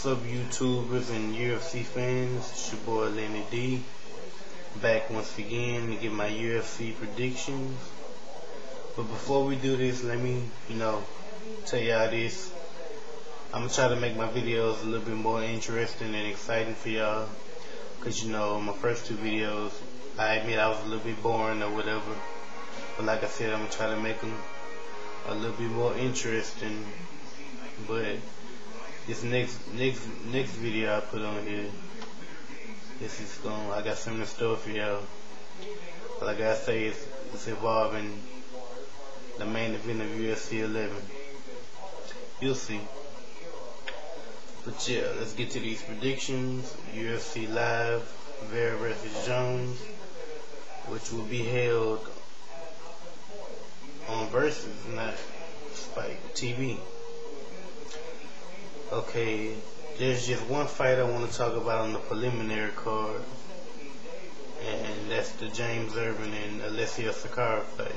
What's up, YouTubers and UFC fans? It's your boy Lenny D, back once again to give my UFC predictions. But before we do this, let me, tell y'all this. I'm gonna try to make my videos a little bit more interesting and exciting for y'all. Cause my first two videos, I admit I was a little bit boring or whatever. But like I said, I'm gonna try to make them a little bit more interesting. But this next video I put on here, I got something in store for y'all. Like I say, it's involving the main event of UFC 11. You'll see. But yeah, let's get to these predictions. UFC Live, Vera vs. Jones, which will be held on Versus, not Spike TV. Okay, there's just one fight I want to talk about on the preliminary card, and that's the James Irvin and Alessia Sakara fight.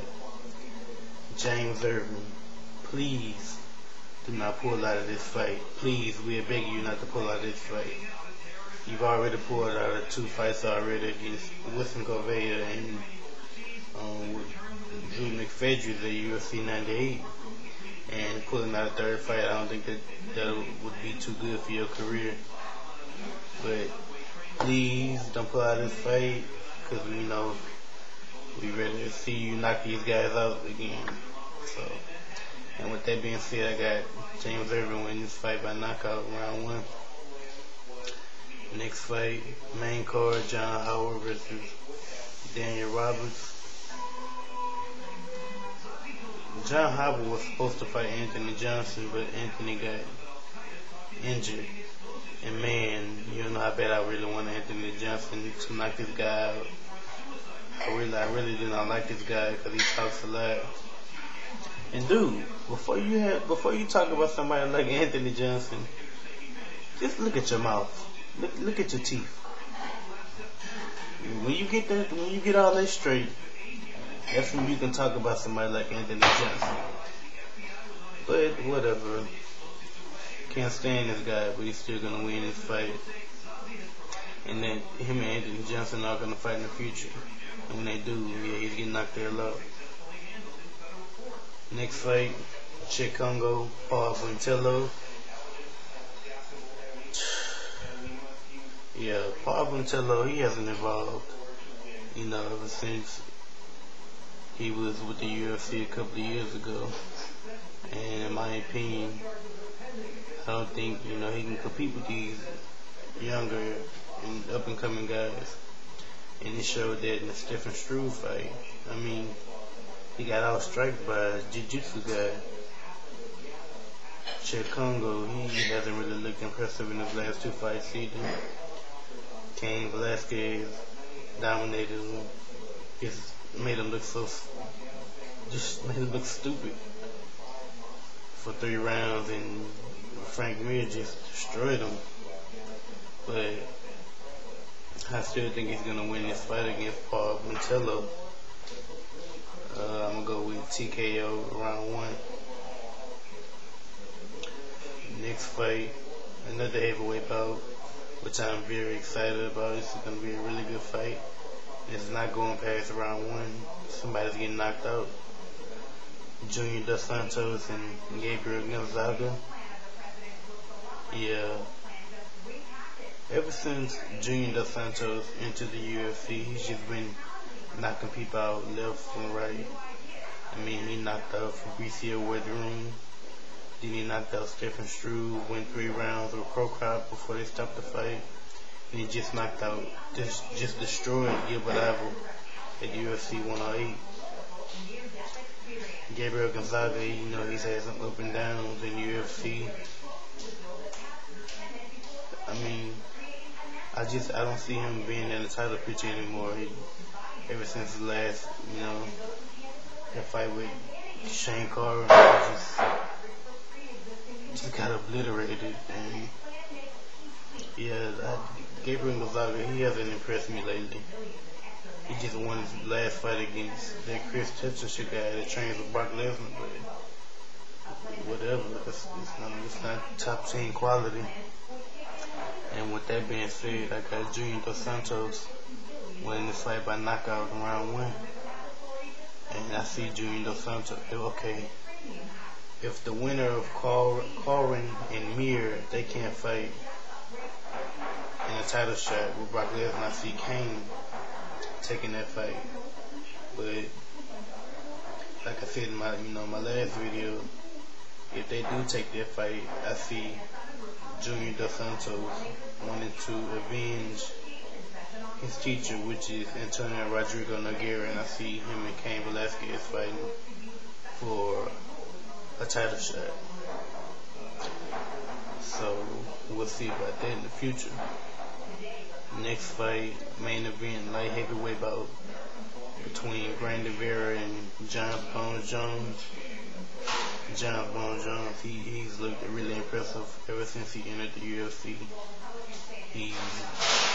James Irvin, please do not pull out of this fight. Please, we beg you not to pull out of this fight. You've already pulled out of two fights already against Gonzaga and Drew McFedry, the UFC 98. And pulling out a third fight, I don't think that would be too good for your career. But please don't pull out this fight, because we ready to see you knock these guys out again. So, and with that being said, I got James Irvin winning this fight by knockout round 1. Next fight, main card, John Howard versus Daniel Roberts. John Howard was supposed to fight Anthony Johnson, but Anthony got injured. And man, you don't know how bad I really want Anthony Johnson to knock this guy out. I really do not like this guy because he talks a lot. And dude, before you talk about somebody like Anthony Johnson, just look at your mouth. Look at your teeth. When you get all that straight, that's when you can talk about somebody like Anthony Johnson. But whatever. Can't stand this guy, but he's still gonna win this fight. And then him and Anthony Johnson are gonna fight in the future. And when they do, yeah, he's getting knocked there a lot. Next fight, Kongo, Buentello. Yeah, Buentello, he hasn't evolved. Ever since he was with the UFC a couple of years ago. And in my opinion, I don't think, he can compete with these younger and up-and-coming guys. And it showed that in the Stephen Struve fight. I mean, he got outstriked by a jiu-jitsu guy. Kongo, he hasn't really looked impressive in his last two fights either. Velasquez dominated him. Made him look look stupid for 3 rounds, and Frank Mir just destroyed him. But I still think he's gonna win this fight against Buentello. I'm gonna go with TKO round 1. Next fight, another heavyweight bout, which I'm very excited about. This is gonna be a really good fight. It's not going past round 1. Somebody's getting knocked out. Junior Dos Santos and Gabriel Gonzaga. Yeah. Ever since Junior Dos Santos entered the UFC, he's just been knocking people out left and right. I mean, he knocked out Fabricio Werdum. Then he knocked out Stephen Struve, went 3 rounds with Pro Cop before they stopped the fight. And he just knocked out, just destroyed Gilbert Ivel at UFC 108. Gabriel Gonzaga, he's had some up and downs in UFC. I mean, I don't see him being in the title picture anymore. Ever since his last, that fight with Shane Carter, just got obliterated. And yeah, Gabriel Gonzaga, he hasn't impressed me lately. He just won his last fight against that Chris Tetsushik guy that trains with Brock Lesnar, but whatever. It's not top 10 quality. And with that being said, I got Junior Dos Santos winning this fight by knockout in round 1. And I see Junior Dos Santos, okay, if the winner of Corin and Mir, they can't fight in a title shot with Brock Lesnar, I see Kane taking that fight. But like I said in my my last video, if they do take that fight, I see Junior Dos Santos wanting to avenge his teacher, which is Antonio Rodrigo Nogueira, and I see him and Cain Velasquez fighting for a title shot. So we'll see about that in the future. Next fight, main event, light heavyweight bout between Brandon Vera and John Bones Jones. John Bones Jones, he's looked really impressive ever since he entered the UFC. He's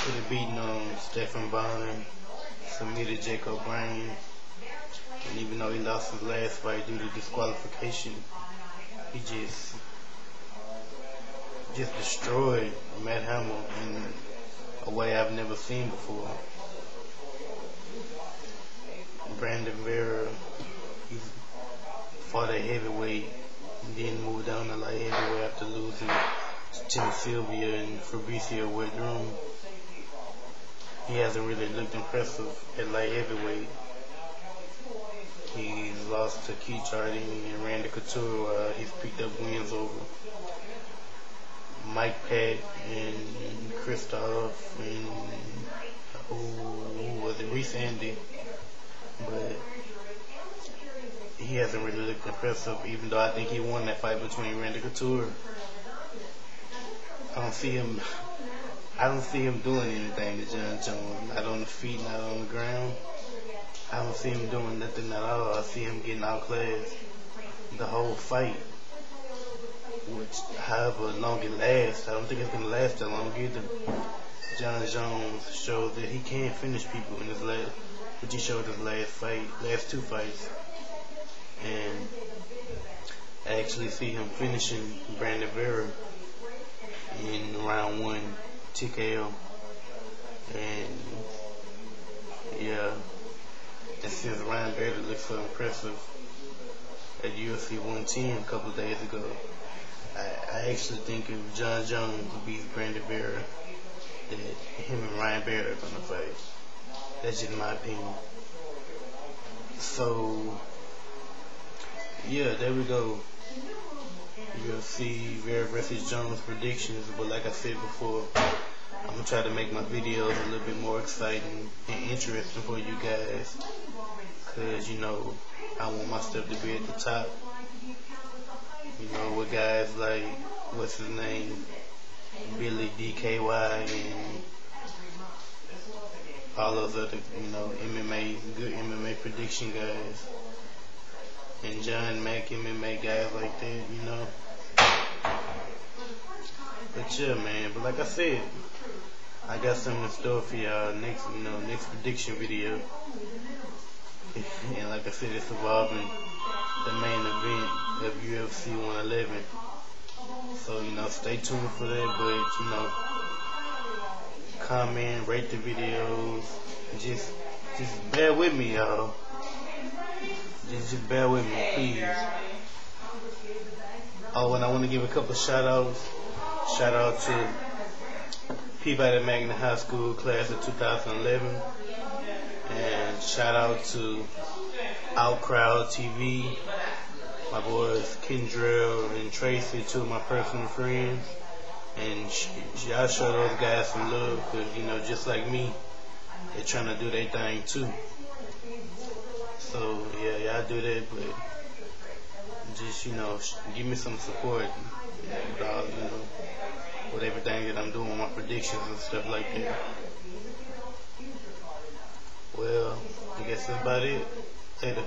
put a beating on Stephen Bond, submitted Jake O'Brien, and even though he lost his last fight due to disqualification, he just destroyed Matt Hamill in a way I've never seen before. Brandon Vera, he fought at heavyweight and then moved down to light heavyweight after losing to Tim Sylvia and Fabricio Werdum. He hasn't really looked impressive at light heavyweight. He's lost to Keith Jardine and Randy Couture. He's picked up wins over Mike Pat and Christoph and who was it, Reese Andy. But he hasn't really looked impressive, even though I think he won that fight between Randy Couture. I don't see him doing anything to John Jones. Not on the feet, not on the ground. I don't see him doing nothing at all. I see him getting outclassed the whole fight. Which, however long it lasts, I don't think it's going to last that long either. John Jones showed that he can finish people in his last, which he showed his last 2 fights. And I actually see him finishing Brandon Vera in round 1 TKO. And yeah, and since Ryan Bader looked so impressive at UFC 110 a couple of days ago, I actually think if John Jones beats Brandon Vera, that him and Ryan Bader are going to fight. That's just my opinion. So yeah, there we go. UFC Vera versus Jones predictions. But like I said before, I'm going to try to make my videos a little bit more exciting and interesting for you guys. Because, I want my stuff to be at the top. With guys like, what's his name, Billy DKY and all those other, good MMA prediction guys. And John Mack MMA guys like that, But yeah, man. But like I said, I got something in store for y'all next prediction video. And like I said, it's involving the main event of UFC 111. So, stay tuned for that. But, comment, rate the videos. Just bear with me, y'all. Just bear with me, please. Oh, and I want to give a couple of shout outs. Shout out to Peabody Magnet High School class of 2011. And shout out to Outcrowd TV. My boys Kendrell and Tracy, 2 of my personal friends. And y'all show those guys some love, because, just like me, they're trying to do their thing too. So, yeah, y'all do that, but just, give me some support with all, with everything that I'm doing, my predictions and stuff like that. Well, I guess that's about it. Later.